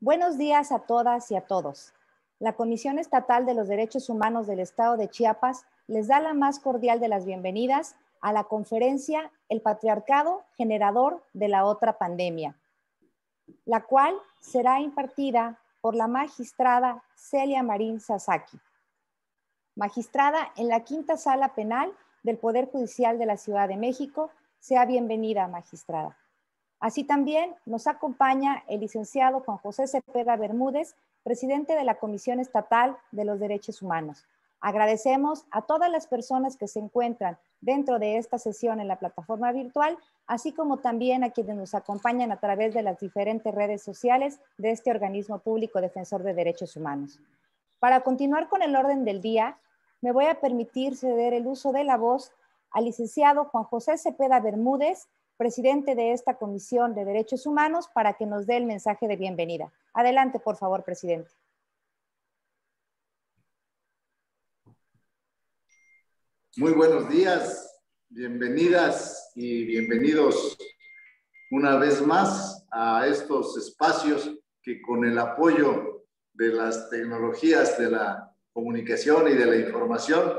Buenos días a todas y a todos. La Comisión Estatal de los Derechos Humanos del Estado de Chiapas les da la más cordial de las bienvenidas a la conferencia El Patriarcado Generador de la Otra Pandemia, la cual será impartida por la magistrada Celia Marín Sasaki, magistrada en la Quinta Sala Penal del Poder Judicial de la Ciudad de México. Sea bienvenida, magistrada. Así también nos acompaña el licenciado Juan José Cepeda Bermúdez, presidente de la Comisión Estatal de los Derechos Humanos. Agradecemos a todas las personas que se encuentran dentro de esta sesión en la plataforma virtual, así como también a quienes nos acompañan a través de las diferentes redes sociales de este organismo público defensor de derechos humanos. Para continuar con el orden del día, me voy a permitir ceder el uso de la voz al licenciado Juan José Cepeda Bermúdez, presidente de esta Comisión de Derechos Humanos, para que nos dé el mensaje de bienvenida. Adelante, por favor, presidente. Muy buenos días, bienvenidas y bienvenidos una vez más a estos espacios que con el apoyo de las tecnologías de la comunicación y de la información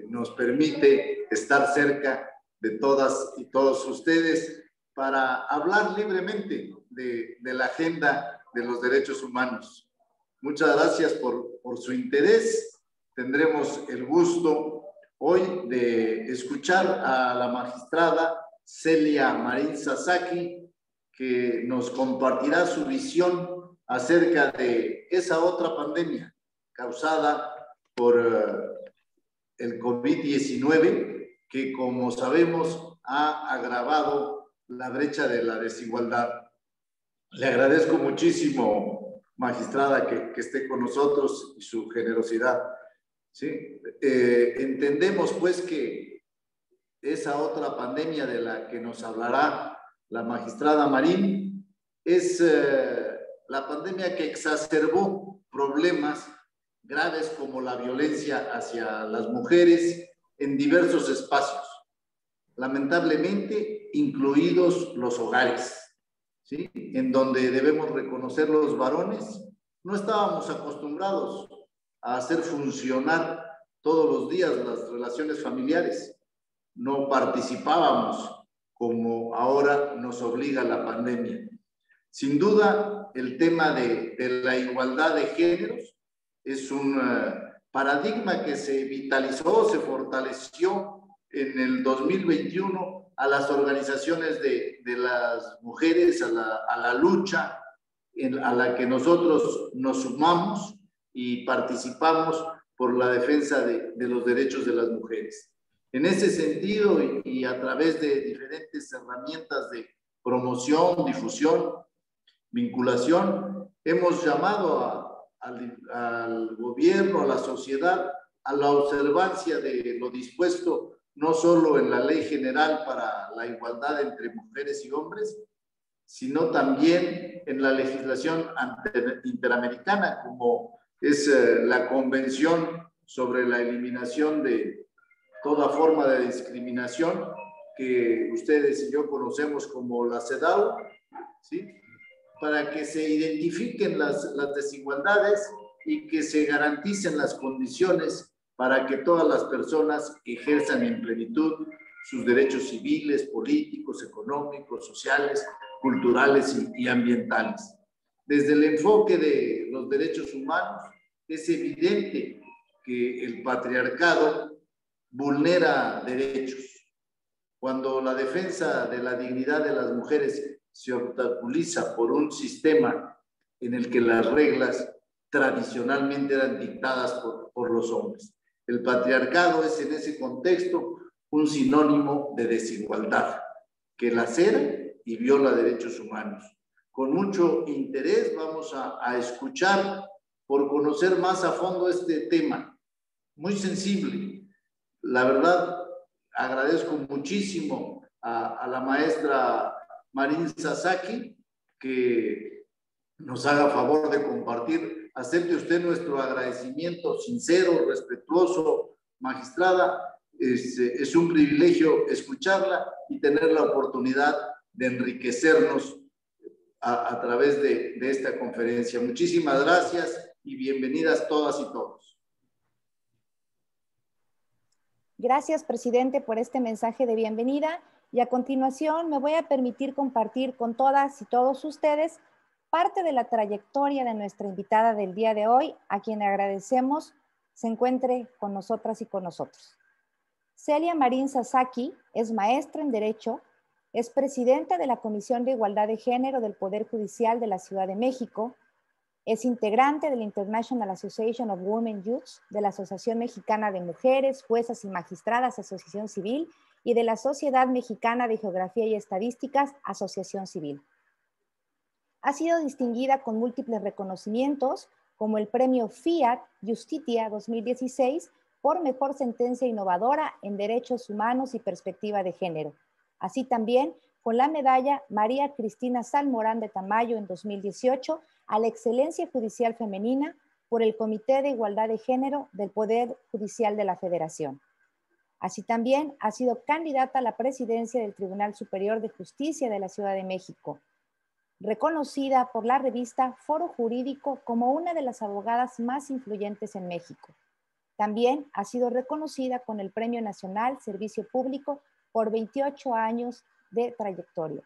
nos permite estar cerca de todas y todos ustedes para hablar libremente de la agenda de los derechos humanos. Muchas gracias por su interés. Tendremos el gusto hoy de escuchar a la magistrada Celia Marín Sasaki, que nos compartirá su visión acerca de esa otra pandemia causada por el COVID-19, que, como sabemos, ha agravado la brecha de la desigualdad. Le agradezco muchísimo, magistrada, que esté con nosotros y su generosidad. ¿Sí? Entendemos, pues, que esa otra pandemia de la que nos hablará la magistrada Marín es la pandemia que exacerbó problemas graves como la violencia hacia las mujeres en diversos espacios, lamentablemente incluidos los hogares, ¿sí? En donde debemos reconocer los varones, no estábamos acostumbrados a hacer funcionar todos los días las relaciones familiares, no participábamos como ahora nos obliga la pandemia. Sin duda, el tema de la igualdad de géneros es un paradigma que se vitalizó, se fortaleció en el 2021 a las organizaciones de las mujeres, a la lucha a la que nosotros nos sumamos y participamos por la defensa de los derechos de las mujeres. En ese sentido, y a través de diferentes herramientas de promoción, difusión, vinculación, hemos llamado al gobierno, a la sociedad, a la observancia de lo dispuesto no solo en la Ley General para la Igualdad entre Mujeres y Hombres, sino también en la legislación interamericana, como es la Convención sobre la Eliminación de toda forma de discriminación, que ustedes y yo conocemos como la CEDAW, ¿sí? Para que se identifiquen las desigualdades y que se garanticen las condiciones para que todas las personas ejerzan en plenitud sus derechos civiles, políticos, económicos, sociales, culturales y ambientales. Desde el enfoque de los derechos humanos, es evidente que el patriarcado vulnera derechos. Cuando la defensa de la dignidad de las mujeres se obstaculiza por un sistema en el que las reglas tradicionalmente eran dictadas por los hombres. El patriarcado es en ese contexto un sinónimo de desigualdad que lacera y viola derechos humanos. Con mucho interés vamos a escuchar por conocer más a fondo este tema, muy sensible. La verdad, agradezco muchísimo a la maestra Marín Sasaki que nos haga favor de compartir. Acepte usted nuestro agradecimiento sincero, respetuoso, magistrada. Es un privilegio escucharla y tener la oportunidad de enriquecernos a través de esta conferencia. Muchísimas gracias y bienvenidas todas y todos. Gracias, presidente, por este mensaje de bienvenida. Y a continuación me voy a permitir compartir con todas y todos ustedes parte de la trayectoria de nuestra invitada del día de hoy, a quien agradecemos se encuentre con nosotras y con nosotros. Celia Marín Sasaki es maestra en Derecho, es presidenta de la Comisión de Igualdad de Género del Poder Judicial de la Ciudad de México, es integrante de la International Association of Women Youths, de la Asociación Mexicana de Mujeres, Juezas y Magistradas, Asociación Civil, y de la Sociedad Mexicana de Geografía y Estadísticas, Asociación Civil. Ha sido distinguida con múltiples reconocimientos, como el premio Fiat Justitia 2016 por mejor sentencia innovadora en derechos humanos y perspectiva de género. Así también con la medalla María Cristina Salmorán de Tamayo en 2018 a la excelencia judicial femenina por el Comité de Igualdad de Género del Poder Judicial de la Federación. Así también ha sido candidata a la presidencia del Tribunal Superior de Justicia de la Ciudad de México, reconocida por la revista Foro Jurídico como una de las abogadas más influyentes en México. También ha sido reconocida con el Premio Nacional Servicio Público por 28 años de trayectoria.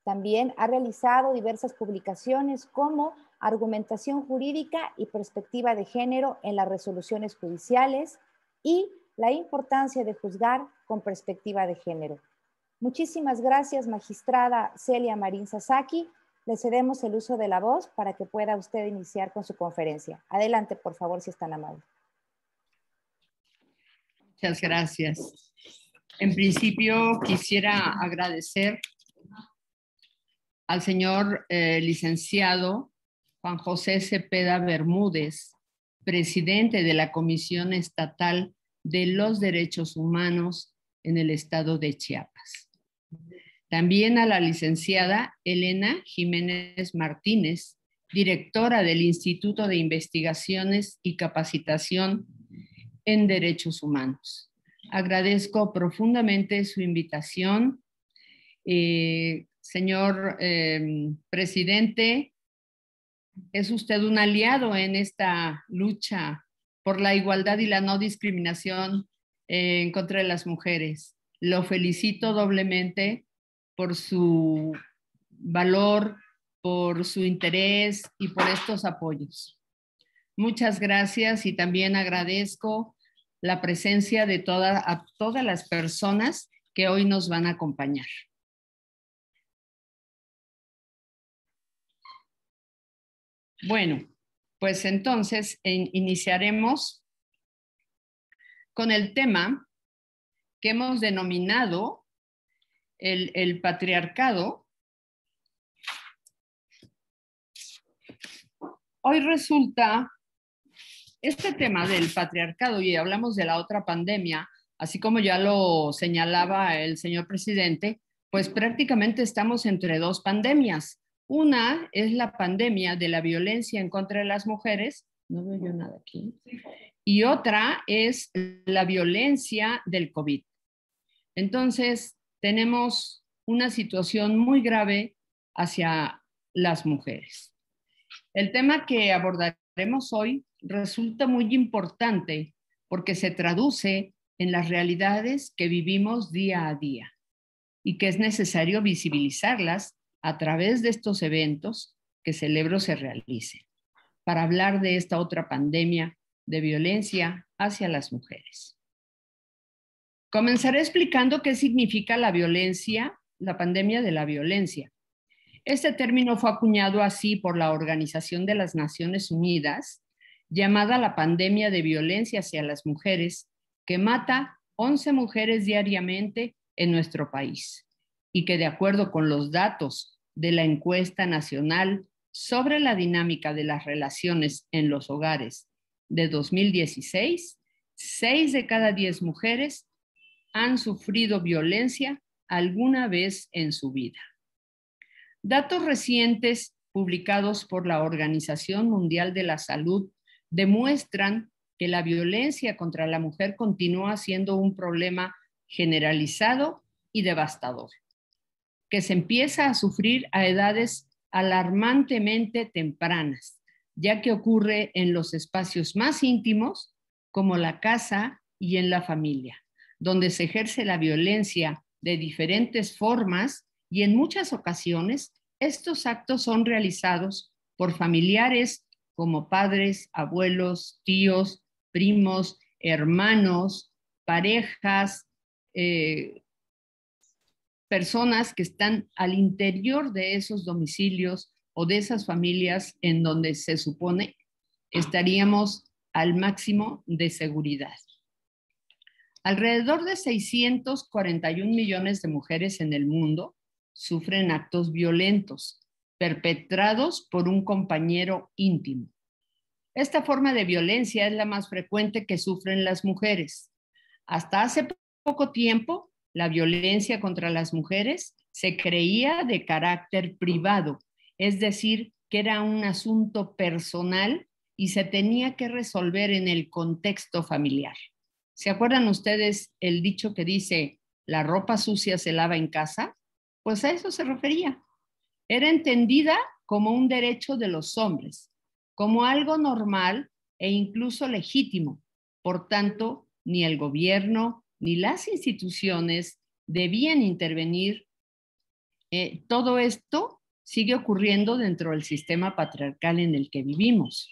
También ha realizado diversas publicaciones como Argumentación Jurídica y Perspectiva de Género en las Resoluciones Judiciales y La Importancia de Juzgar con Perspectiva de Género. Muchísimas gracias, magistrada Celia Marín Sasaki. Le cedemos el uso de la voz para que pueda usted iniciar con su conferencia. Adelante, por favor, si es tan amable. Muchas gracias. En principio, quisiera agradecer al señor licenciado Juan José Cepeda Bermúdez, presidente de la Comisión Estatal de los Derechos Humanos en el estado de Chiapas. También a la licenciada Elena Jiménez Martínez, directora del Instituto de Investigaciones y Capacitación en Derechos Humanos. Agradezco profundamente su invitación. Señor presidente, es usted un aliado en esta lucha por la igualdad y la no discriminación en contra de las mujeres. Lo felicito doblemente por su valor, por su interés y por estos apoyos. Muchas gracias y también agradezco la presencia de a todas las personas que hoy nos van a acompañar. Bueno, pues entonces iniciaremos con el tema que hemos denominado el patriarcado. Hoy resulta este tema del patriarcado, y hablamos de la otra pandemia, así como ya lo señalaba el señor presidente, pues prácticamente estamos entre dos pandemias. Una es la pandemia de la violencia en contra de las mujeres, no veo yo nada aquí, y otra es la violencia del COVID. Entonces, tenemos una situación muy grave hacia las mujeres. El tema que abordaremos hoy resulta muy importante porque se traduce en las realidades que vivimos día a día y que es necesario visibilizarlas a través de estos eventos que celebro se realicen para hablar de esta otra pandemia de violencia hacia las mujeres. Comenzaré explicando qué significa la violencia, la pandemia de la violencia. Este término fue acuñado así por la Organización de las Naciones Unidas, llamada la pandemia de violencia hacia las mujeres, que mata 11 mujeres diariamente en nuestro país y que, de acuerdo con los datos de la encuesta nacional sobre la dinámica de las relaciones en los hogares de 2016, 6 de cada 10 mujeres han sufrido violencia alguna vez en su vida. Datos recientes publicados por la Organización Mundial de la Salud demuestran que la violencia contra la mujer continúa siendo un problema generalizado y devastador, que se empieza a sufrir a edades alarmantemente tempranas, ya que ocurre en los espacios más íntimos, como la casa y en la familia, donde se ejerce la violencia de diferentes formas y en muchas ocasiones estos actos son realizados por familiares como padres, abuelos, tíos, primos, hermanos, parejas, personas que están al interior de esos domicilios o de esas familias en donde se supone estaríamos al máximo de seguridad. Alrededor de 641 millones de mujeres en el mundo sufren actos violentos perpetrados por un compañero íntimo. Esta forma de violencia es la más frecuente que sufren las mujeres. Hasta hace poco tiempo, la violencia contra las mujeres se creía de carácter privado, es decir, que era un asunto personal y se tenía que resolver en el contexto familiar. ¿Se acuerdan ustedes el dicho que dice, la ropa sucia se lava en casa? Pues a eso se refería. Era entendida como un derecho de los hombres, como algo normal e incluso legítimo. Por tanto, ni el gobierno ni las instituciones debían intervenir. Todo esto sigue ocurriendo dentro del sistema patriarcal en el que vivimos.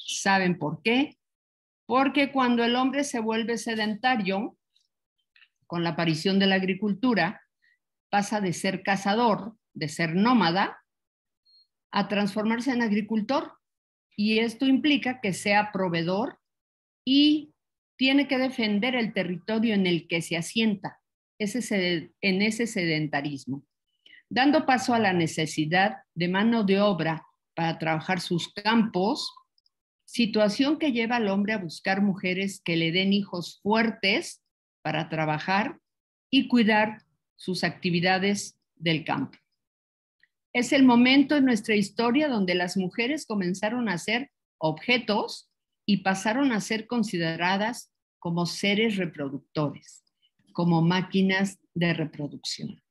¿Saben por qué? Porque cuando el hombre se vuelve sedentario, con la aparición de la agricultura, pasa de ser cazador, de ser nómada, a transformarse en agricultor. Y esto implica que sea proveedor y tiene que defender el territorio en el que se asienta, en ese sedentarismo, dando paso a la necesidad de mano de obra para trabajar sus campos, situación que lleva al hombre a buscar mujeres que le den hijos fuertes para trabajar y cuidar sus actividades del campo. Es el momento en nuestra historia donde las mujeres comenzaron a ser objetos y pasaron a ser consideradas como seres reproductores, como máquinas de reproducción.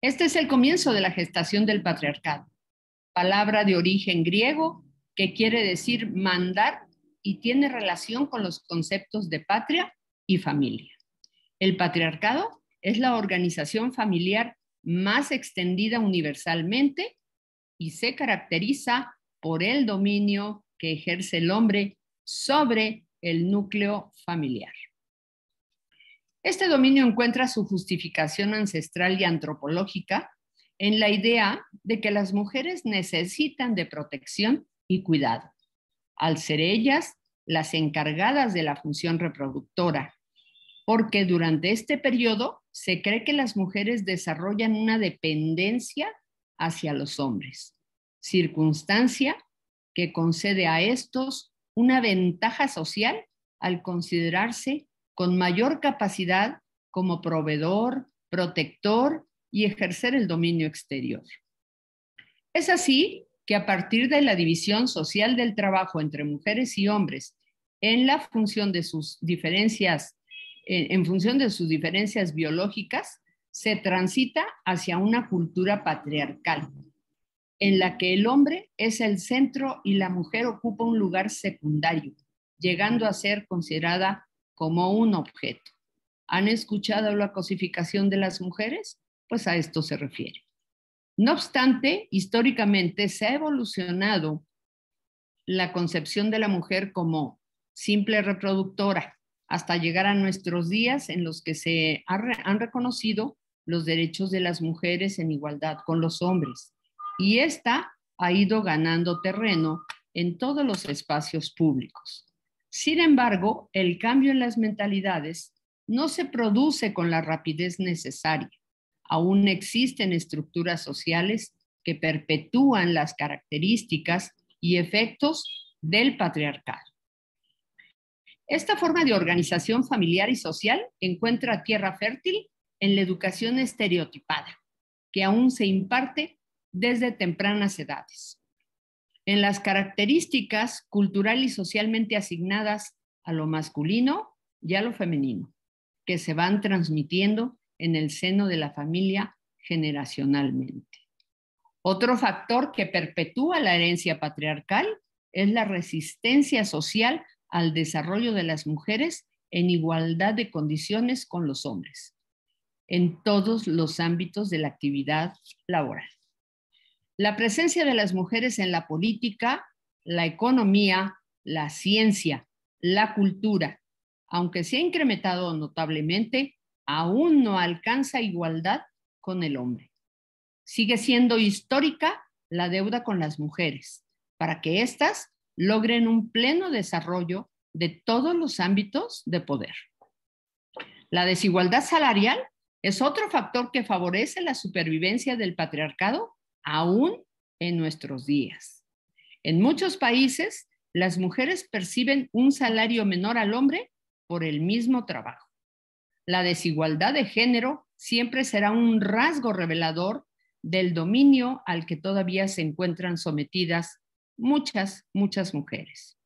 Este es el comienzo de la gestación del patriarcado, palabra de origen griego que quiere decir mandar y tiene relación con los conceptos de patria y familia. El patriarcado es la organización familiar más extendida universalmente y se caracteriza por el dominio que ejerce el hombre sobre el núcleo familiar. Este dominio encuentra su justificación ancestral y antropológica en la idea de que las mujeres necesitan de protección y cuidado, al ser ellas las encargadas de la función reproductora, porque durante este periodo se cree que las mujeres desarrollan una dependencia hacia los hombres, circunstancia que concede a estos una ventaja social al considerarse con mayor capacidad como proveedor, protector y ejercer el dominio exterior. Es así que a partir de la división social del trabajo entre mujeres y hombres en la función de sus diferencias, en función de sus diferencias biológicas, se transita hacia una cultura patriarcal, en la que el hombre es el centro y la mujer ocupa un lugar secundario, llegando a ser considerada como un objeto. ¿Han escuchado la cosificación de las mujeres? Pues a esto se refiere. No obstante, históricamente se ha evolucionado la concepción de la mujer como simple reproductora, hasta llegar a nuestros días en los que se han reconocido los derechos de las mujeres en igualdad con los hombres. Y esta ha ido ganando terreno en todos los espacios públicos. Sin embargo, el cambio en las mentalidades no se produce con la rapidez necesaria. Aún existen estructuras sociales que perpetúan las características y efectos del patriarcado. Esta forma de organización familiar y social encuentra tierra fértil en la educación estereotipada, que aún se imparte desde tempranas edades, en las características cultural y socialmente asignadas a lo masculino y a lo femenino, que se van transmitiendo en el seno de la familia generacionalmente. Otro factor que perpetúa la herencia patriarcal es la resistencia social al desarrollo de las mujeres en igualdad de condiciones con los hombres, en todos los ámbitos de la actividad laboral. La presencia de las mujeres en la política, la economía, la ciencia, la cultura, aunque se ha incrementado notablemente, aún no alcanza igualdad con el hombre. Sigue siendo histórica la deuda con las mujeres para que éstas logren un pleno desarrollo de todos los ámbitos de poder. La desigualdad salarial es otro factor que favorece la supervivencia del patriarcado aún en nuestros días. En muchos países, las mujeres perciben un salario menor al hombre por el mismo trabajo. La desigualdad de género siempre será un rasgo revelador del dominio al que todavía se encuentran sometidas muchas mujeres.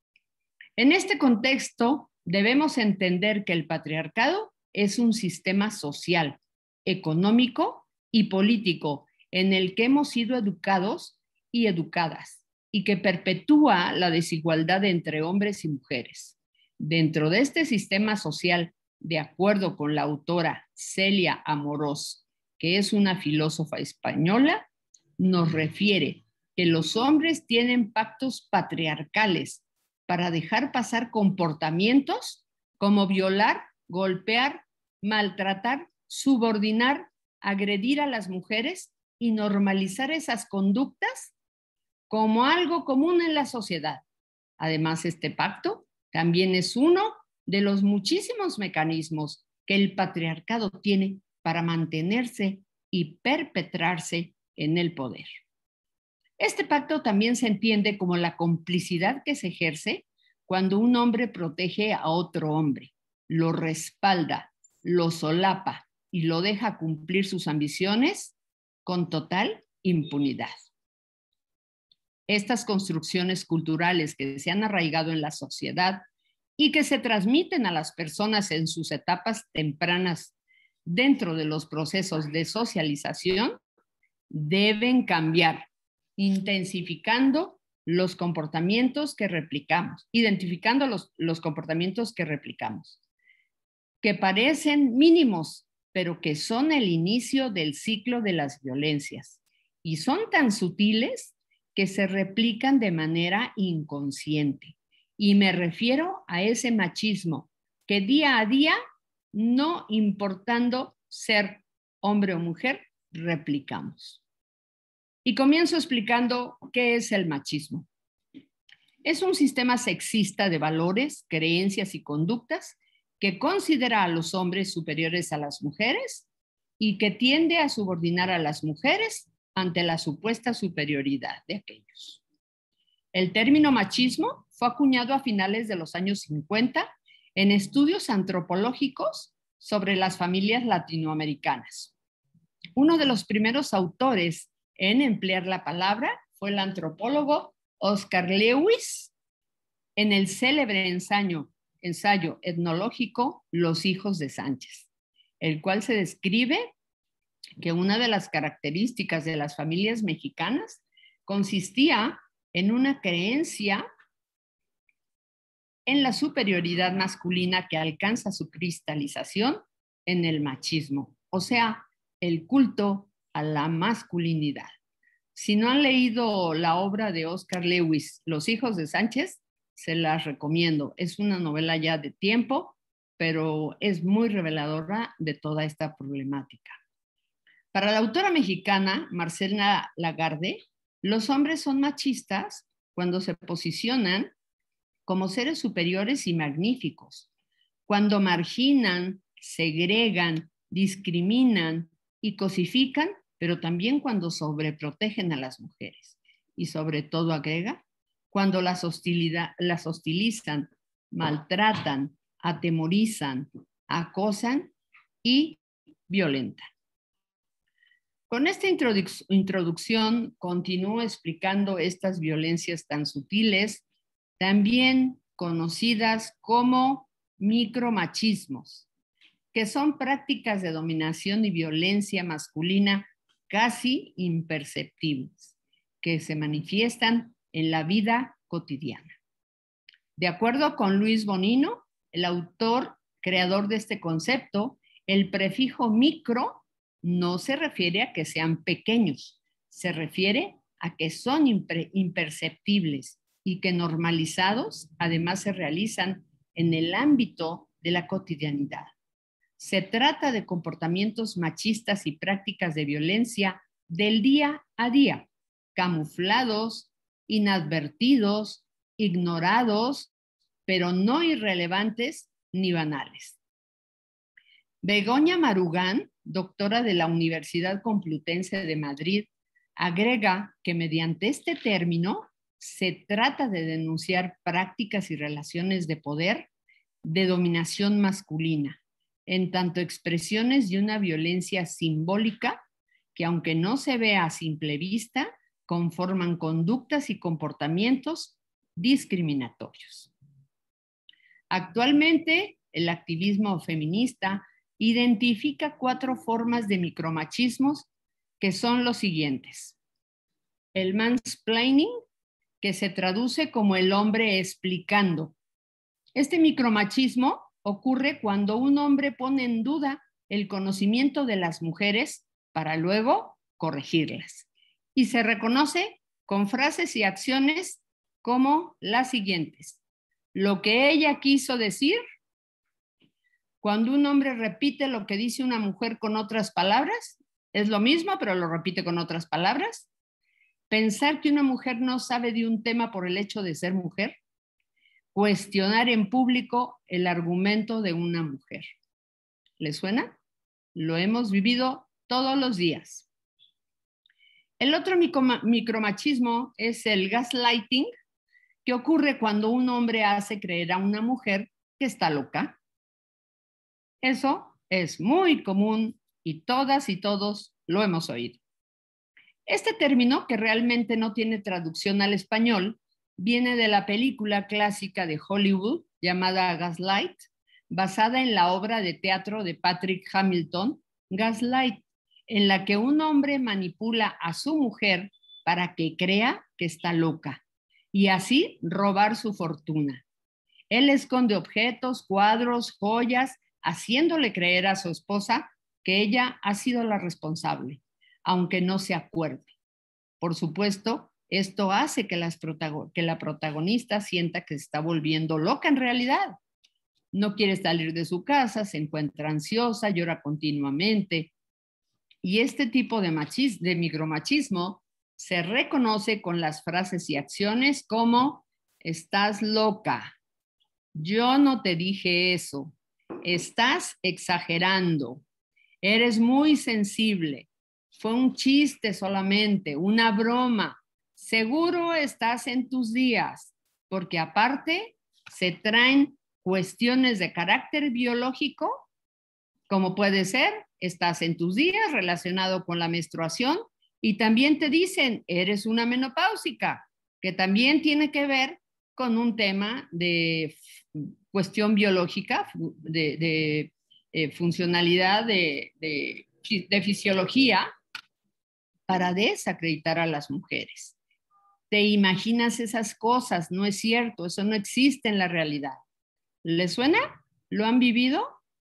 En este contexto, debemos entender que el patriarcado es un sistema social, económico y político en el que hemos sido educados y educadas y que perpetúa la desigualdad entre hombres y mujeres. Dentro de este sistema social, de acuerdo con la autora Celia Amorós, que es una filósofa española, nos refiere que los hombres tienen pactos patriarcales para dejar pasar comportamientos como violar, golpear, maltratar, subordinar, agredir a las mujeres y normalizar esas conductas como algo común en la sociedad. Además, este pacto también es uno de los muchísimos mecanismos que el patriarcado tiene para mantenerse y perpetrarse en el poder. Este pacto también se entiende como la complicidad que se ejerce cuando un hombre protege a otro hombre, lo respalda, lo solapa y lo deja cumplir sus ambiciones con total impunidad. Estas construcciones culturales que se han arraigado en la sociedad y que se transmiten a las personas en sus etapas tempranas dentro de los procesos de socialización deben cambiar, intensificando los comportamientos que replicamos, identificando los comportamientos que replicamos, que parecen mínimos, pero que son el inicio del ciclo de las violencias y son tan sutiles que se replican de manera inconsciente. Y me refiero a ese machismo que día a día, no importando ser hombre o mujer, replicamos. Y comienzo explicando qué es el machismo. Es un sistema sexista de valores, creencias y conductas que considera a los hombres superiores a las mujeres y que tiende a subordinar a las mujeres ante la supuesta superioridad de aquellos. El término machismo fue acuñado a finales de los años 50 en estudios antropológicos sobre las familias latinoamericanas. Uno de los primeros autores en emplear la palabra fue el antropólogo Oscar Lewis en el célebre ensayo etnológico Los hijos de Sánchez, el cual se describe que una de las características de las familias mexicanas consistía en una creencia en la superioridad masculina que alcanza su cristalización en el machismo, o sea, el culto a la masculinidad. Si no han leído la obra de Oscar Lewis, Los hijos de Sánchez, se las recomiendo. Es una novela ya de tiempo, pero es muy reveladora de toda esta problemática. Para la autora mexicana Marcela Lagarde, los hombres son machistas cuando se posicionan como seres superiores y magníficos, cuando marginan, segregan, discriminan y cosifican, pero también cuando sobreprotegen a las mujeres. Y sobre todo, agrega, cuando las hostilizan, maltratan, atemorizan, acosan y violentan. Con esta introducción continúo explicando estas violencias tan sutiles, también conocidas como micromachismos, que son prácticas de dominación y violencia masculina casi imperceptibles, que se manifiestan en la vida cotidiana. De acuerdo con Luis Bonino, el autor creador de este concepto, el prefijo micro no se refiere a que sean pequeños, se refiere a que son imperceptibles y que normalizados además se realizan en el ámbito de la cotidianidad. Se trata de comportamientos machistas y prácticas de violencia del día a día, camuflados, inadvertidos, ignorados, pero no irrelevantes ni banales. Begoña Marugán, doctora de la Universidad Complutense de Madrid, agrega que mediante este término se trata de denunciar prácticas y relaciones de poder de dominación masculina, en tanto expresiones de una violencia simbólica que, aunque no se vea a simple vista, conforman conductas y comportamientos discriminatorios. Actualmente, el activismo feminista identifica 4 formas de micromachismos que son los siguientes. El mansplaining, que se traduce como el hombre explicando. Este micromachismo ocurre cuando un hombre pone en duda el conocimiento de las mujeres para luego corregirlas. Y se reconoce con frases y acciones como las siguientes. Lo que ella quiso decir, cuando un hombre repite lo que dice una mujer con otras palabras, es lo mismo, pero lo repite con otras palabras. Pensar que una mujer no sabe de un tema por el hecho de ser mujer. Cuestionar en público el argumento de una mujer. ¿Les suena? Lo hemos vivido todos los días. El otro micromachismo es el gaslighting, que ocurre cuando un hombre hace creer a una mujer que está loca. Eso es muy común y todas y todos lo hemos oído. Este término, que realmente no tiene traducción al español, viene de la película clásica de Hollywood llamada Gaslight, basada en la obra de teatro de Patrick Hamilton, Gaslight, en la que un hombre manipula a su mujer para que crea que está loca y así robar su fortuna. Él esconde objetos, cuadros, joyas, haciéndole creer a su esposa que ella ha sido la responsable, aunque no se acuerde. Por supuesto, esto hace que la protagonista sienta que se está volviendo loca en realidad. No quiere salir de su casa, se encuentra ansiosa, llora continuamente. Y este tipo de micromachismo se reconoce con las frases y acciones como estás loca, yo no te dije eso, estás exagerando, eres muy sensible, fue un chiste solamente, una broma, seguro estás en tus días, porque aparte se traen cuestiones de carácter biológico, como puede ser, estás en tus días relacionado con la menstruación y también te dicen, eres una menopáusica, que también tiene que ver con un tema de cuestión biológica, de funcionalidad, de fisiología, para desacreditar a las mujeres. Te imaginas esas cosas, no es cierto, eso no existe en la realidad. ¿Les suena? ¿Lo han vivido?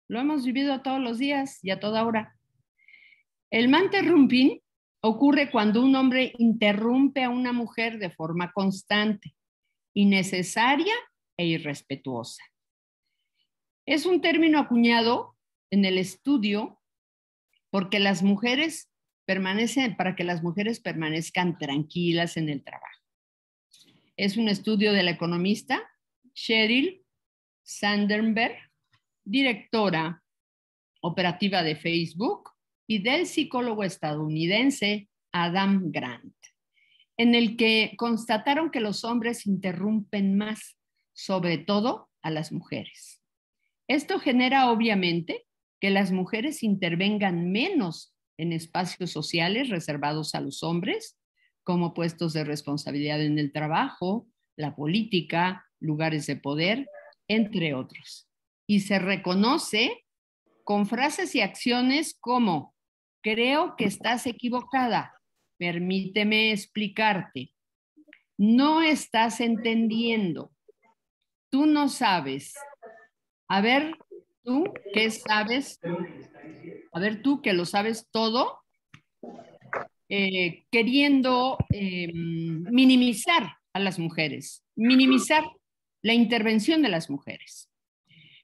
Lo hemos vivido todos los días y a toda hora. El manterrumping ocurre cuando un hombre interrumpe a una mujer de forma constante, innecesaria e irrespetuosa. Es un término acuñado en el estudio para que las mujeres permanezcan tranquilas en el trabajo. Es un estudio de la economista Sheryl Sandberg, directora operativa de Facebook, y del psicólogo estadounidense Adam Grant, en el que constataron que los hombres interrumpen más, sobre todo a las mujeres. Esto genera obviamente que las mujeres intervengan menos en espacios sociales reservados a los hombres, como puestos de responsabilidad en el trabajo, la política, lugares de poder, entre otros. Y se reconoce con frases y acciones como creo que estás equivocada. Permíteme explicarte. No estás entendiendo. Tú no sabes. A ver, tú qué sabes. A ver, tú que lo sabes todo, queriendo minimizar a las mujeres, minimizar la intervención de las mujeres.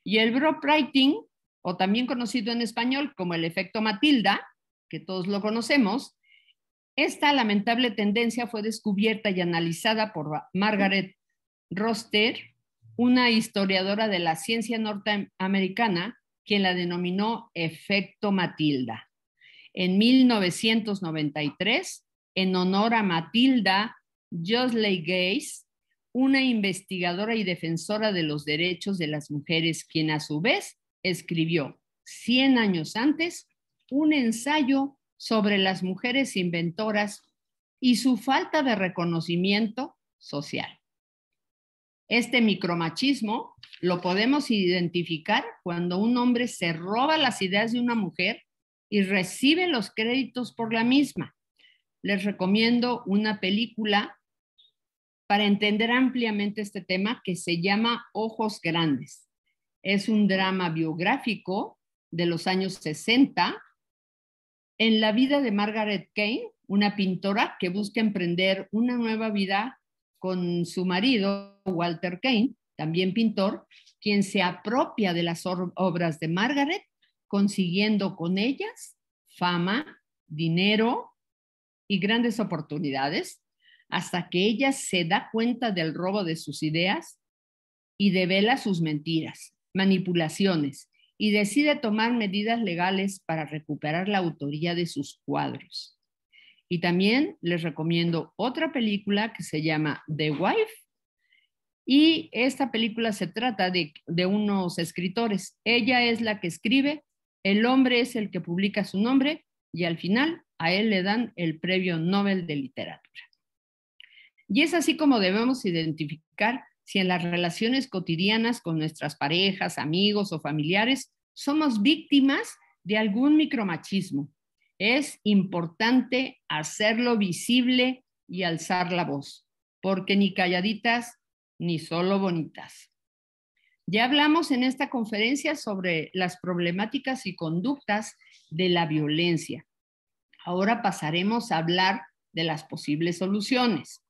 Y el Browprighting, o también conocido en español como el efecto Matilda, que todos lo conocemos, esta lamentable tendencia fue descubierta y analizada por Margaret Roster, una historiadora de la ciencia norteamericana, quien la denominó efecto Matilda. En 1993, en honor a Matilda Josley Gaze, una investigadora y defensora de los derechos de las mujeres, quien a su vez escribió 100 años antes un ensayo sobre las mujeres inventoras y su falta de reconocimiento social. Este micromachismo lo podemos identificar cuando un hombre se roba las ideas de una mujer y recibe los créditos por la misma. Les recomiendo una película para entender ampliamente este tema que se llama Ojos Grandes. Es un drama biográfico de los años 60 en la vida de Margaret Kane, una pintora que busca emprender una nueva vida con su marido, Walter Kane, también pintor, quien se apropia de las obras de Margaret, consiguiendo con ellas fama, dinero y grandes oportunidades, hasta que ella se da cuenta del robo de sus ideas y devela sus mentiras, manipulaciones, y decide tomar medidas legales para recuperar la autoría de sus cuadros. Y también les recomiendo otra película que se llama The Wife, y esta película se trata de unos escritores. Ella es la que escribe, el hombre es el que publica su nombre, y al final a él le dan el Premio Nobel de Literatura. Y es así como debemos identificar si en las relaciones cotidianas con nuestras parejas, amigos o familiares somos víctimas de algún micromachismo. Es importante hacerlo visible y alzar la voz, porque ni calladitas ni solo bonitas. Ya hablamos en esta conferencia sobre las problemáticas y conductas de la violencia. Ahora pasaremos a hablar de las posibles soluciones.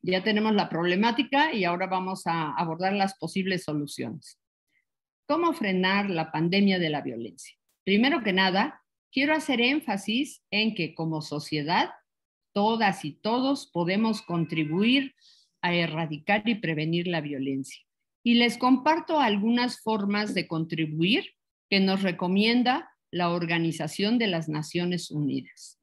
Ya tenemos la problemática y ahora vamos a abordar las posibles soluciones. ¿Cómo frenar la pandemia de la violencia? Primero que nada, quiero hacer énfasis en que como sociedad, todas y todos podemos contribuir a erradicar y prevenir la violencia. Y les comparto algunas formas de contribuir que nos recomienda la Organización de las Naciones Unidas.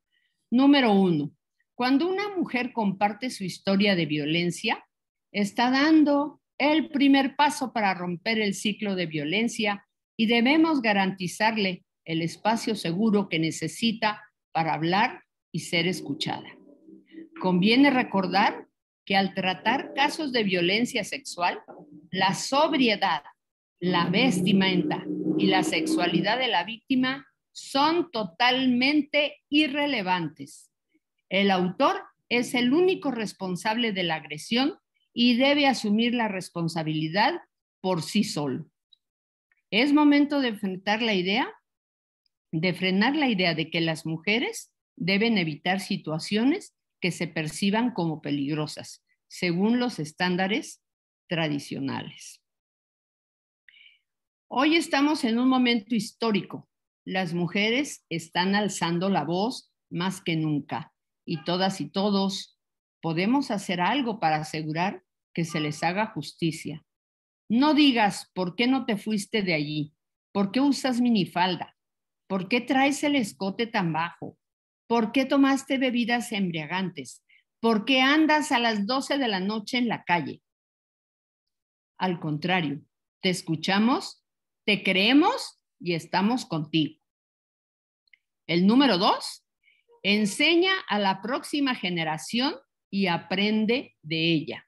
Número 1. Cuando una mujer comparte su historia de violencia, está dando el primer paso para romper el ciclo de violencia y debemos garantizarle el espacio seguro que necesita para hablar y ser escuchada. Conviene recordar que al tratar casos de violencia sexual, la sobriedad, la vestimenta y la sexualidad de la víctima son totalmente irrelevantes. El autor es el único responsable de la agresión y debe asumir la responsabilidad por sí solo. Es momento de frenar la idea de que las mujeres deben evitar situaciones que se perciban como peligrosas, según los estándares tradicionales. Hoy estamos en un momento histórico. Las mujeres están alzando la voz más que nunca. Y todas y todos podemos hacer algo para asegurar que se les haga justicia. No digas, ¿por qué no te fuiste de allí? ¿Por qué usas minifalda? ¿Por qué traes el escote tan bajo? ¿Por qué tomaste bebidas embriagantes? ¿Por qué andas a las 12 de la noche en la calle? Al contrario, te escuchamos, te creemos y estamos contigo. El número 2. Enseña a la próxima generación y aprende de ella.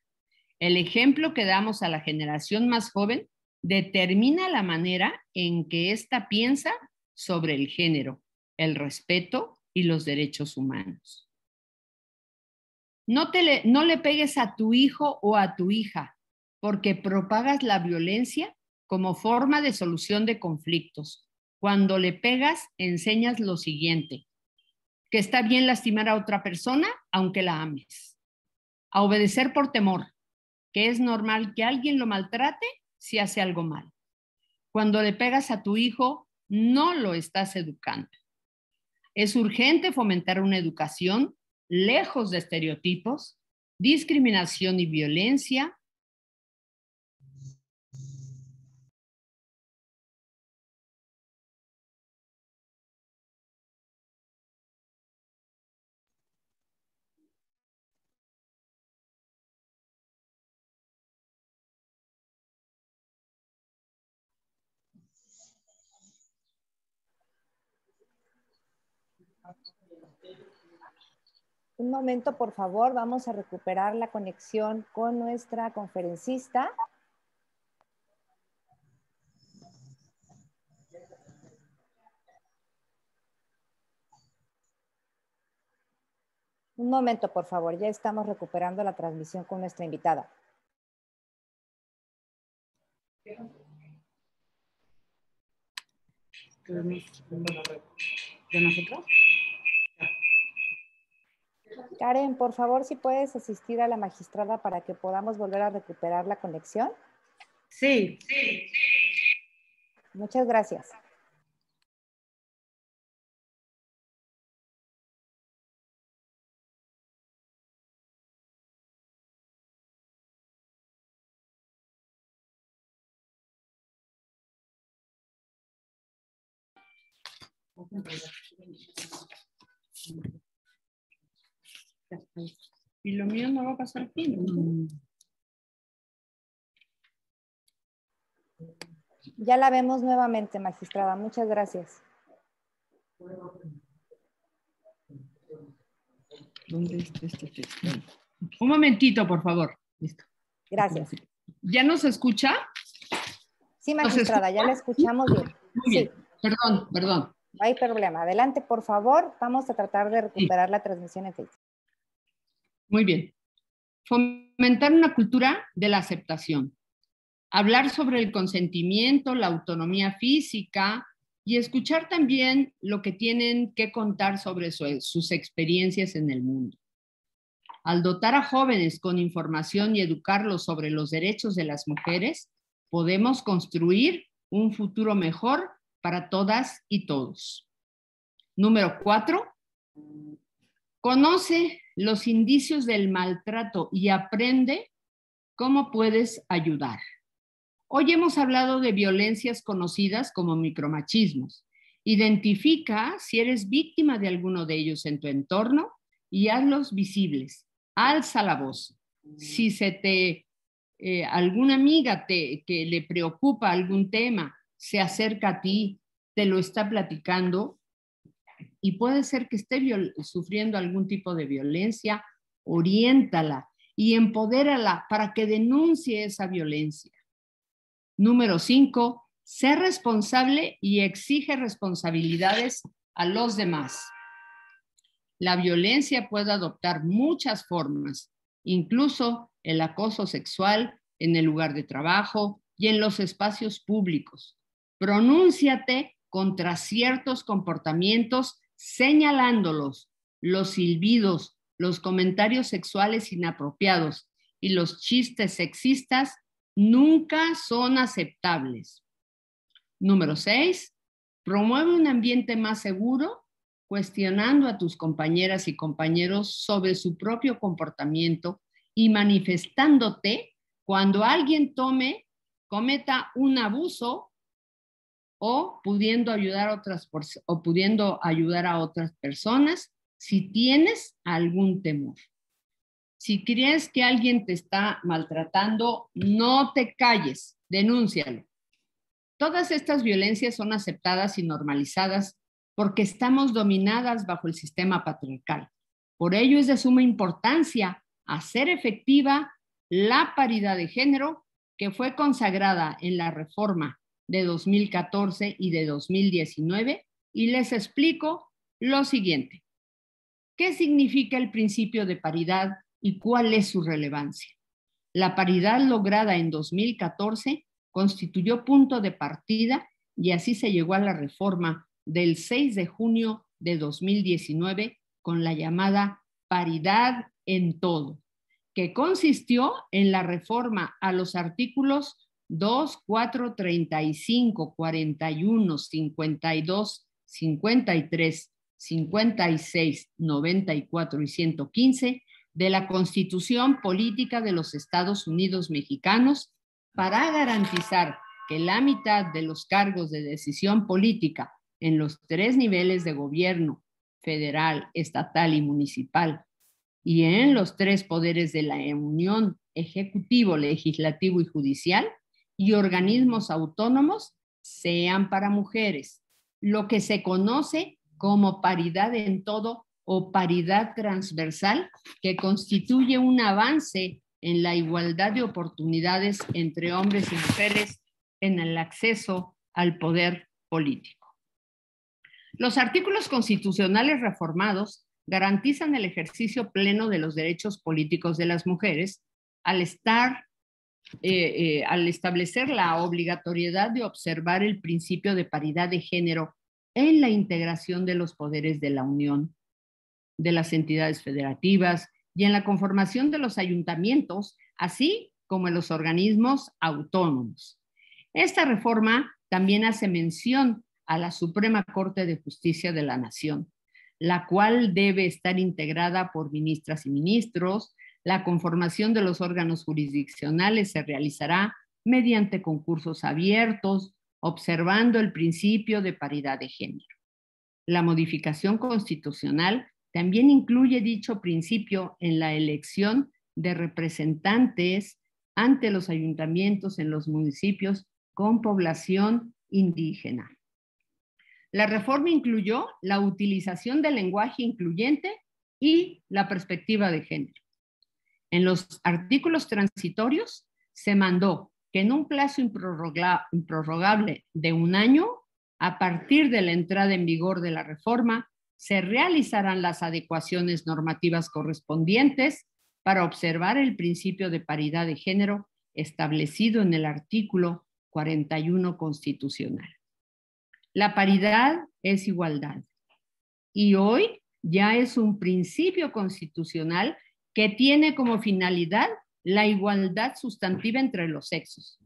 El ejemplo que damos a la generación más joven determina la manera en que ésta piensa sobre el género el respeto y los derechos humanos. No le pegues a tu hijo o a tu hija porque propagas la violencia como forma de solución de conflictos. Cuando le pegas, enseñas lo siguiente: que está bien lastimar a otra persona aunque la ames. A obedecer por temor, que es normal que alguien lo maltrate si hace algo mal. Cuando le pegas a tu hijo, no lo estás educando. Es urgente fomentar una educación lejos de estereotipos, discriminación y violencia. Un momento, por favor, vamos a recuperar la conexión con nuestra conferencista. Un momento, por favor, ya estamos recuperando la transmisión con nuestra invitada. ¿De nosotros? Karen, por favor, si puedes asistir a la magistrada para que podamos volver a recuperar la conexión. Sí. Muchas gracias. Y lo mío no va a pasar aquí, ¿no? Ya la vemos nuevamente, magistrada. Muchas gracias. ¿Dónde está este texto? Un momentito, por favor. Listo. Gracias. ¿Ya nos escucha? Sí, magistrada, ya la escuchamos bien. Muy bien. Sí. Perdón. No hay problema. Adelante, por favor. Vamos a tratar de recuperar la transmisión en Facebook. Muy bien. Fomentar una cultura de la aceptación. Hablar sobre el consentimiento, la autonomía física y escuchar también lo que tienen que contar sobre sus experiencias en el mundo. Al dotar a jóvenes con información y educarlos sobre los derechos de las mujeres, podemos construir un futuro mejor para todas y todos. Número 4. Conoce los indicios del maltrato y aprende cómo puedes ayudar. Hoy hemos hablado de violencias conocidas como micromachismos. Identifica si eres víctima de alguno de ellos en tu entorno y hazlos visibles. Alza la voz. Si alguna amiga que le preocupa algún tema, se acerca a ti, te lo está platicando y puede ser que esté sufriendo algún tipo de violencia, oriéntala y empodérala para que denuncie esa violencia. Número 5, sé responsable y exige responsabilidades a los demás. La violencia puede adoptar muchas formas, incluso el acoso sexual en el lugar de trabajo y en los espacios públicos. Pronúnciate contra ciertos comportamientos señalándolos, los silbidos, los comentarios sexuales inapropiados y los chistes sexistas nunca son aceptables. Número 6, promueve un ambiente más seguro cuestionando a tus compañeras y compañeros sobre su propio comportamiento y manifestándote cuando alguien cometa un abuso o pudiendo ayudar a otras personas si tienes algún temor. Si crees que alguien te está maltratando, no te calles, denúncialo. Todas estas violencias son aceptadas y normalizadas porque estamos dominadas bajo el sistema patriarcal. Por ello es de suma importancia hacer efectiva la paridad de género que fue consagrada en la reforma de 2014 y de 2019 y les explico lo siguiente. ¿Qué significa el principio de paridad y cuál es su relevancia? La paridad lograda en 2014 constituyó punto de partida y así se llegó a la reforma del 6 de junio de 2019 con la llamada paridad en todo, que consistió en la reforma a los artículos 2, 4, 35, 41, 52, 53, 56, 94 y 115 de la Constitución Política de los Estados Unidos Mexicanos para garantizar que la mitad de los cargos de decisión política en los 3 niveles de gobierno, federal, estatal y municipal, y en los 3 poderes de la Unión, ejecutivo, legislativo y judicial, y organismos autónomos, sean para mujeres, lo que se conoce como paridad en todo o paridad transversal, que constituye un avance en la igualdad de oportunidades entre hombres y mujeres en el acceso al poder político. Los artículos constitucionales reformados garantizan el ejercicio pleno de los derechos políticos de las mujeres al establecer la obligatoriedad de observar el principio de paridad de género en la integración de los poderes de la Unión, de las entidades federativas y en la conformación de los ayuntamientos, así como en los organismos autónomos. Esta reforma también hace mención a la Suprema Corte de Justicia de la Nación, la cual debe estar integrada por ministras y ministros. La conformación de los órganos jurisdiccionales se realizará mediante concursos abiertos, observando el principio de paridad de género. La modificación constitucional también incluye dicho principio en la elección de representantes ante los ayuntamientos en los municipios con población indígena. La reforma incluyó la utilización del lenguaje incluyente y la perspectiva de género. En los artículos transitorios se mandó que en un plazo improrrogable de 1 año, a partir de la entrada en vigor de la reforma, se realizarán las adecuaciones normativas correspondientes para observar el principio de paridad de género establecido en el artículo 41 constitucional. La paridad es igualdad y hoy ya es un principio constitucional que tiene como finalidad la igualdad sustantiva entre los sexos.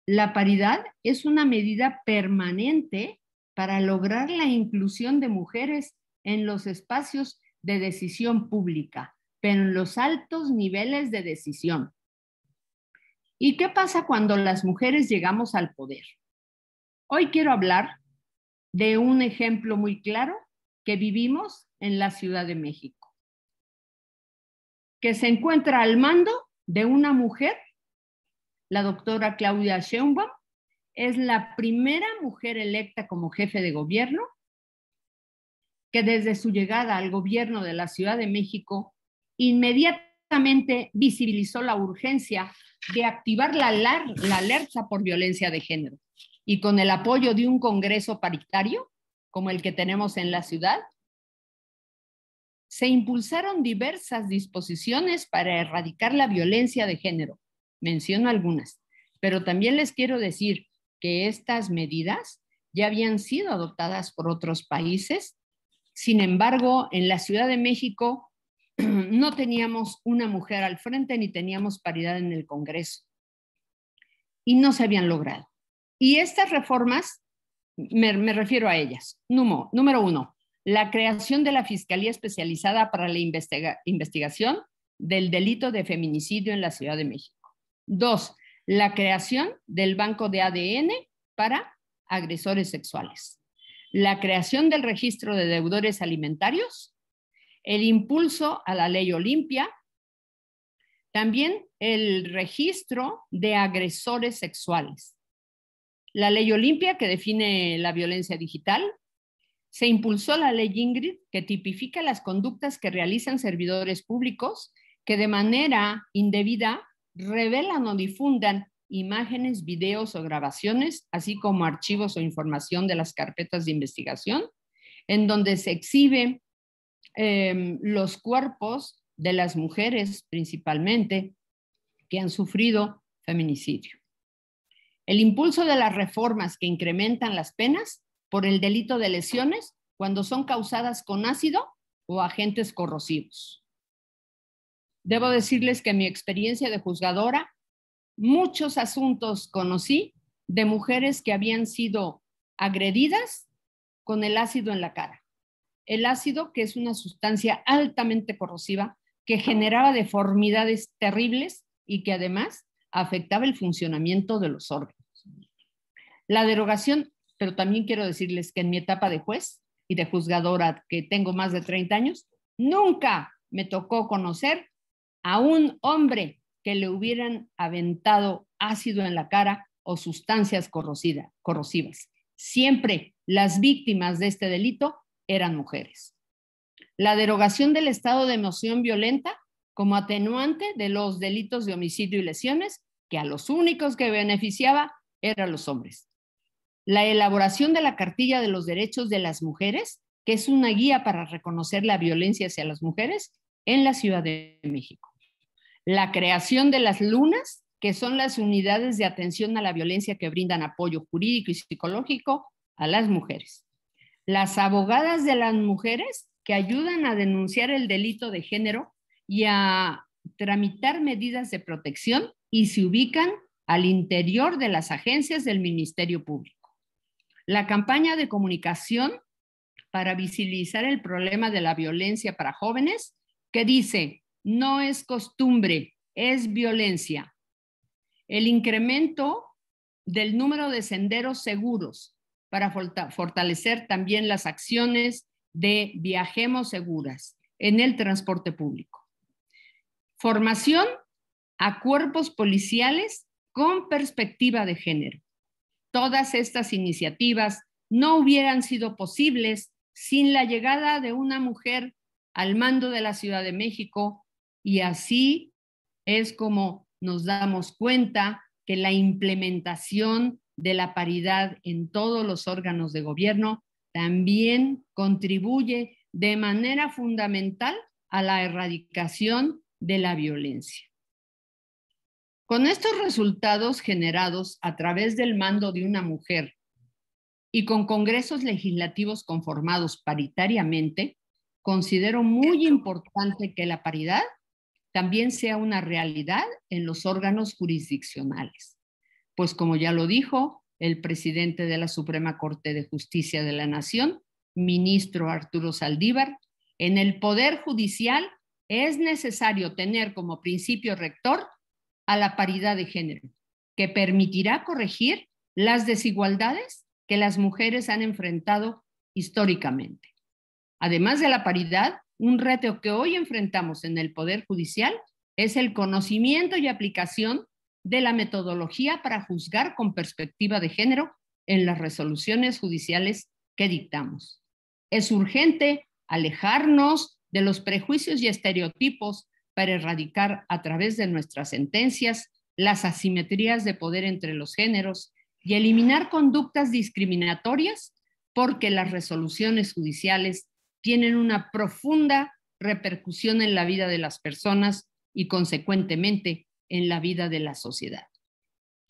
La paridad es una medida permanente para lograr la inclusión de mujeres en los espacios de decisión pública, pero en los altos niveles de decisión. ¿Y qué pasa cuando las mujeres llegamos al poder? Hoy quiero hablar de un ejemplo muy claro que vivimos en la Ciudad de México, que se encuentra al mando de una mujer, la doctora Claudia Sheinbaum. Es la primera mujer electa como jefe de gobierno, que desde su llegada al gobierno de la Ciudad de México inmediatamente visibilizó la urgencia de activar la alerta por violencia de género. Y con el apoyo de un Congreso paritario, como el que tenemos en la ciudad, se impulsaron diversas disposiciones para erradicar la violencia de género. Menciono algunas, pero también les quiero decir que estas medidas ya habían sido adoptadas por otros países. Sin embargo, en la Ciudad de México no teníamos una mujer al frente ni teníamos paridad en el Congreso y no se habían logrado. Y estas reformas, me refiero a ellas. Número 1, la creación de la Fiscalía Especializada para la Investigación del Delito de Feminicidio en la Ciudad de México. 2, la creación del Banco de ADN para agresores sexuales. La creación del Registro de Deudores Alimentarios. El impulso a la Ley Olimpia. También el registro de agresores sexuales. La Ley Olimpia, que define la violencia digital. Se impulsó la Ley Ingrid, que tipifica las conductas que realizan servidores públicos que de manera indebida revelan o difundan imágenes, videos o grabaciones, así como archivos o información de las carpetas de investigación en donde se exhiben los cuerpos de las mujeres principalmente que han sufrido feminicidio. El impulso de las reformas que incrementan las penas por el delito de lesiones cuando son causadas con ácido o agentes corrosivos. Debo decirles que en mi experiencia de juzgadora, muchos asuntos conocí de mujeres que habían sido agredidas con el ácido en la cara. El ácido, que es una sustancia altamente corrosiva, que generaba deformidades terribles y que además afectaba el funcionamiento de los órganos. La derogación, pero también quiero decirles que en mi etapa de juez y de juzgadora, que tengo más de 30 años, nunca me tocó conocer a un hombre que le hubieran aventado ácido en la cara o sustancias corrosivas. Siempre las víctimas de este delito eran mujeres. La derogación del estado de emoción violenta como atenuante de los delitos de homicidio y lesiones, que a los únicos que beneficiaba eran los hombres. La elaboración de la cartilla de los derechos de las mujeres, que es una guía para reconocer la violencia hacia las mujeres en la Ciudad de México. La creación de las lunas, que son las unidades de atención a la violencia que brindan apoyo jurídico y psicológico a las mujeres. Las abogadas de las mujeres, que ayudan a denunciar el delito de género y a tramitar medidas de protección y se ubican al interior de las agencias del Ministerio Público. La campaña de comunicación para visibilizar el problema de la violencia para jóvenes, que dice: no es costumbre, es violencia. El incremento del número de senderos seguros para fortalecer también las acciones de Viajemos Seguras en el transporte público. Formación a cuerpos policiales con perspectiva de género. Todas estas iniciativas no hubieran sido posibles sin la llegada de una mujer al mando de la Ciudad de México, y así es como nos damos cuenta que la implementación de la paridad en todos los órganos de gobierno también contribuye de manera fundamental a la erradicación de la violencia. Con estos resultados generados a través del mando de una mujer y con congresos legislativos conformados paritariamente, considero muy importante que la paridad también sea una realidad en los órganos jurisdiccionales. Pues como ya lo dijo el presidente de la Suprema Corte de Justicia de la Nación, ministro Arturo Saldívar, en el Poder Judicial es necesario tener como principio rector a la paridad de género, que permitirá corregir las desigualdades que las mujeres han enfrentado históricamente. Además de la paridad, un reto que hoy enfrentamos en el Poder Judicial es el conocimiento y aplicación de la metodología para juzgar con perspectiva de género en las resoluciones judiciales que dictamos. Es urgente alejarnos de los prejuicios y estereotipos para erradicar a través de nuestras sentencias las asimetrías de poder entre los géneros y eliminar conductas discriminatorias, porque las resoluciones judiciales tienen una profunda repercusión en la vida de las personas y consecuentemente en la vida de la sociedad.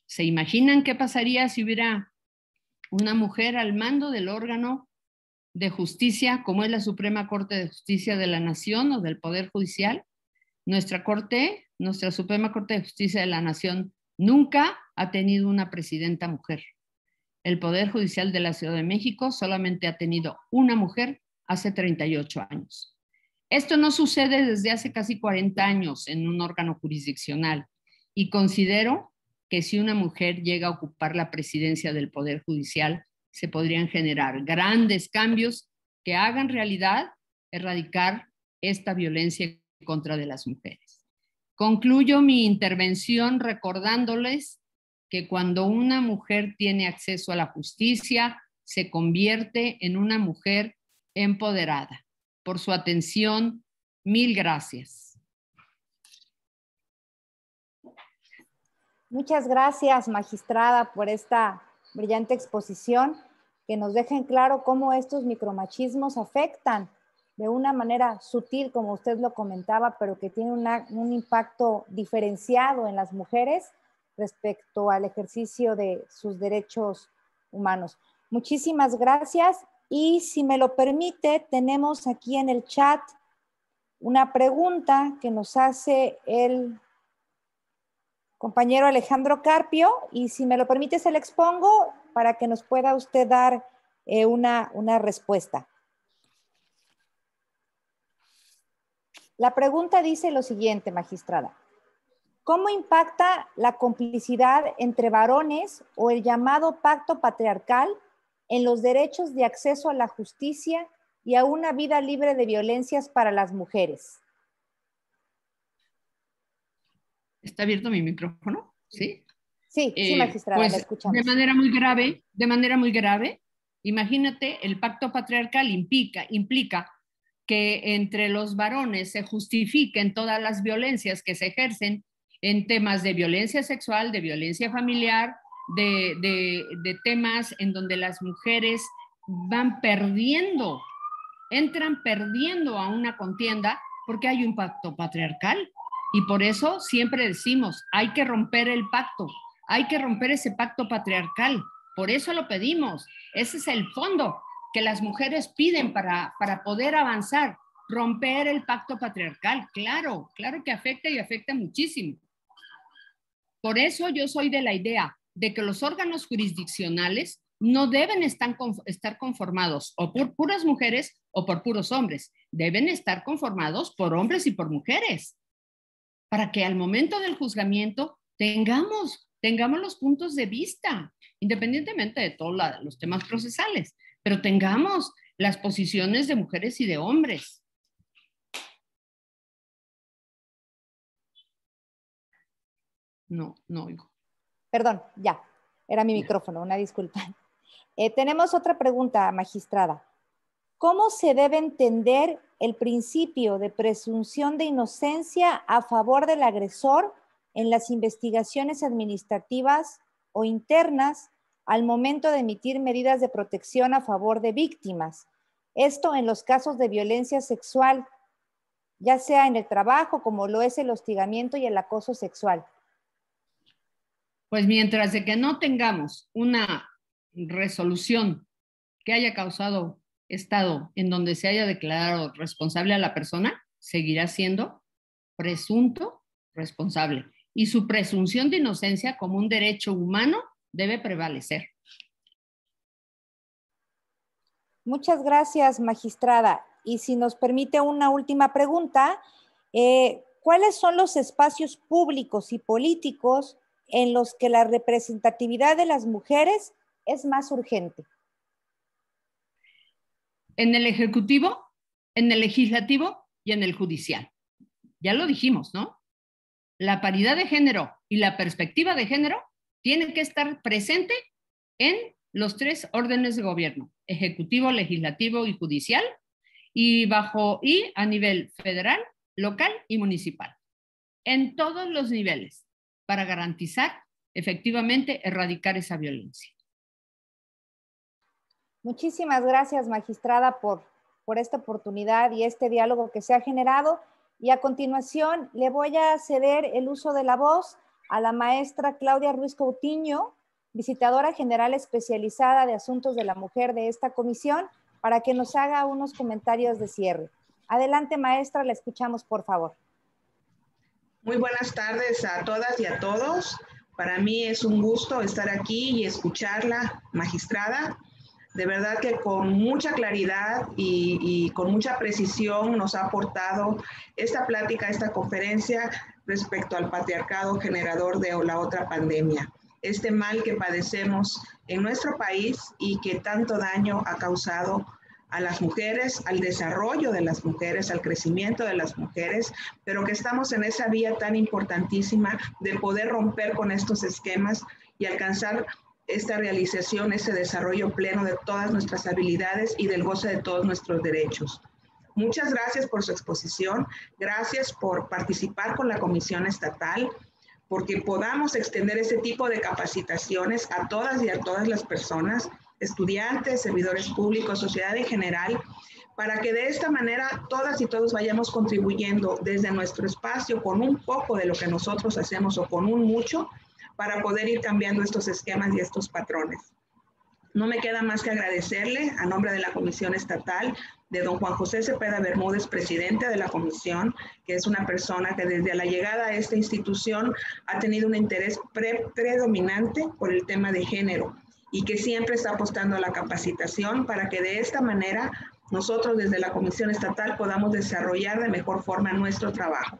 ¿Se imaginan qué pasaría si hubiera una mujer al mando del órgano de justicia como es la Suprema Corte de Justicia de la Nación o del Poder Judicial? Nuestra Suprema Corte de Justicia de la Nación nunca ha tenido una presidenta mujer. El Poder Judicial de la Ciudad de México solamente ha tenido una mujer hace 38 años. Esto no sucede desde hace casi 40 años en un órgano jurisdiccional, y considero que si una mujer llega a ocupar la presidencia del Poder Judicial, se podrían generar grandes cambios que hagan realidad erradicar esta violencia en contra de las mujeres. Concluyo mi intervención recordándoles que cuando una mujer tiene acceso a la justicia, se convierte en una mujer empoderada. Por su atención, mil gracias. Muchas gracias, magistrada, por esta brillante exposición. que nos dejen claro cómo estos micromachismos afectan de una manera sutil, como usted lo comentaba, pero que tiene un impacto diferenciado en las mujeres respecto al ejercicio de sus derechos humanos. Muchísimas gracias. Y si me lo permite, tenemos aquí en el chat una pregunta que nos hace el compañero Alejandro Carpio, y si me lo permite se la expongo para que nos pueda usted dar una respuesta. La pregunta dice lo siguiente, magistrada. ¿Cómo impacta la complicidad entre varones o el llamado pacto patriarcal en los derechos de acceso a la justicia y a una vida libre de violencias para las mujeres? ¿Está abierto mi micrófono? ¿Sí? Sí, sí, magistrada, pues, la escuchamos. de manera muy grave, imagínate, el pacto patriarcal implica que entre los varones se justifiquen todas las violencias que se ejercen en temas de violencia sexual, de violencia familiar, de temas en donde las mujeres van perdiendo, entran perdiendo a una contienda porque hay un pacto patriarcal. Y por eso siempre decimos, hay que romper el pacto, hay que romper ese pacto patriarcal. Por eso lo pedimos. Ese es el fondo que las mujeres piden para poder avanzar, romper el pacto patriarcal. Claro, claro que afecta y afecta muchísimo. Por eso yo soy de la idea de que los órganos jurisdiccionales no deben estar conformados o por puras mujeres o por puros hombres. Deben estar conformados por hombres y por mujeres, para que al momento del juzgamiento tengamos los puntos de vista, independientemente de todos los temas procesales, pero tengamos las posiciones de mujeres y de hombres. No oigo. Perdón, ya, era mi micrófono, una disculpa. Tenemos otra pregunta, magistrada. ¿Cómo se debe entender el principio de presunción de inocencia a favor del agresor en las investigaciones administrativas o internas al momento de emitir medidas de protección a favor de víctimas? Esto en los casos de violencia sexual, ya sea en el trabajo, como lo es el hostigamiento y el acoso sexual. Pues mientras de que no tengamos una resolución que haya causado estado en donde se haya declarado responsable a la persona, seguirá siendo presunto responsable. Y su presunción de inocencia como un derecho humano debe prevalecer. Muchas gracias, magistrada. Y si nos permite una última pregunta, ¿cuáles son los espacios públicos y políticos en los que la representatividad de las mujeres es más urgente? En el Ejecutivo, en el Legislativo y en el Judicial. Ya lo dijimos, ¿no? La paridad de género y la perspectiva de género tienen que estar presente en los tres órdenes de gobierno: Ejecutivo, Legislativo y Judicial, y a nivel federal, local y municipal. En todos los niveles, para garantizar efectivamente erradicar esa violencia. Muchísimas gracias, magistrada, por esta oportunidad y este diálogo que se ha generado. Y a continuación le voy a ceder el uso de la voz a la maestra Claudia Ruiz Coutinho, visitadora general especializada de Asuntos de la Mujer de esta comisión, para que nos haga unos comentarios de cierre. Adelante, maestra, la escuchamos, por favor. Muy buenas tardes a todas y a todos. Para mí es un gusto estar aquí y escucharla, magistrada. De verdad que con mucha claridad y con mucha precisión nos ha aportado esta plática, esta conferencia respecto al patriarcado generador de la otra pandemia. Este mal que padecemos en nuestro país y que tanto daño ha causado a las mujeres, al desarrollo de las mujeres, al crecimiento de las mujeres, pero que estamos en esa vía tan importantísima de poder romper con estos esquemas y alcanzar esta realización, ese desarrollo pleno de todas nuestras habilidades y del goce de todos nuestros derechos. Muchas gracias por su exposición, gracias por participar con la Comisión Estatal, porque podamos extender ese tipo de capacitaciones a todas y a todas las personas. estudiantes, servidores públicos, sociedad en general, para que de esta manera todas y todos vayamos contribuyendo desde nuestro espacio con un poco de lo que nosotros hacemos o con un mucho para poder ir cambiando estos esquemas y estos patrones. No me queda más que agradecerle a nombre de la Comisión Estatal, de don Juan José Cepeda Bermúdez, presidente de la comisión, que es una persona que desde la llegada a esta institución ha tenido un interés predominante por el tema de género y que siempre está apostando a la capacitación para que de esta manera nosotros desde la Comisión Estatal podamos desarrollar de mejor forma nuestro trabajo.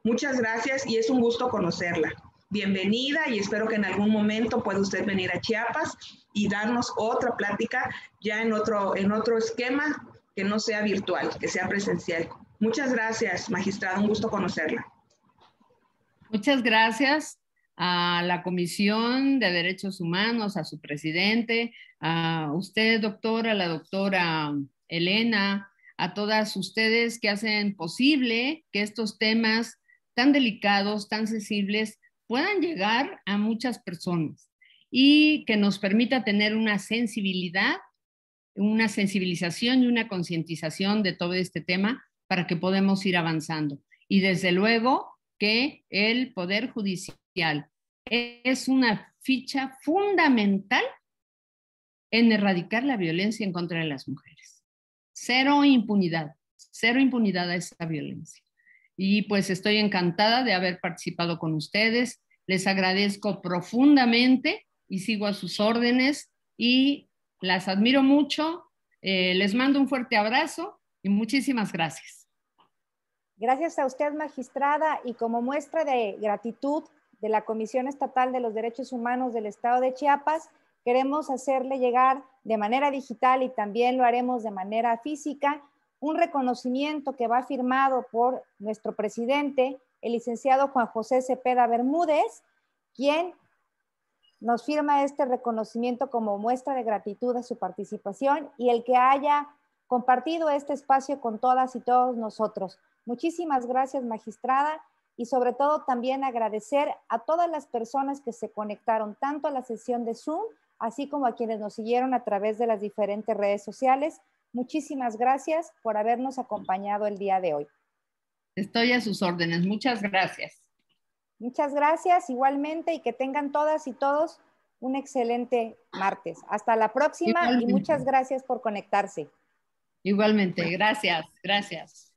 Muchas gracias y es un gusto conocerla. Bienvenida y espero que en algún momento pueda usted venir a Chiapas y darnos otra plática ya en otro esquema que no sea virtual, que sea presencial. Muchas gracias, magistrada, un gusto conocerla. Muchas gracias a la Comisión de Derechos Humanos, a su presidente, a usted, doctora, a la doctora Elena, a todas ustedes que hacen posible que estos temas tan delicados, tan sensibles, puedan llegar a muchas personas y que nos permita tener una sensibilidad, una sensibilización y una concientización de todo este tema para que podamos ir avanzando. Y desde luego que el Poder Judicial es una ficha fundamental en erradicar la violencia en contra de las mujeres. Cero impunidad a esa violencia. Y pues estoy encantada de haber participado con ustedes. Les agradezco profundamente y sigo a sus órdenes y las admiro mucho. Les mando un fuerte abrazo y muchísimas gracias. Gracias a usted, magistrada, y como muestra de gratitud de la Comisión Estatal de los Derechos Humanos del Estado de Chiapas, queremos hacerle llegar de manera digital y también lo haremos de manera física un reconocimiento que va firmado por nuestro presidente, el licenciado Juan José Cepeda Bermúdez, quien nos firma este reconocimiento como muestra de gratitud a su participación y el que haya compartido este espacio con todas y todos nosotros. Muchísimas gracias, magistrada, y sobre todo también agradecer a todas las personas que se conectaron tanto a la sesión de Zoom, así como a quienes nos siguieron a través de las diferentes redes sociales. Muchísimas gracias por habernos acompañado el día de hoy. Estoy a sus órdenes. Muchas gracias. Muchas gracias igualmente y que tengan todas y todos un excelente martes. Hasta la próxima. Igualmente. Y muchas gracias por conectarse. Igualmente, gracias, gracias.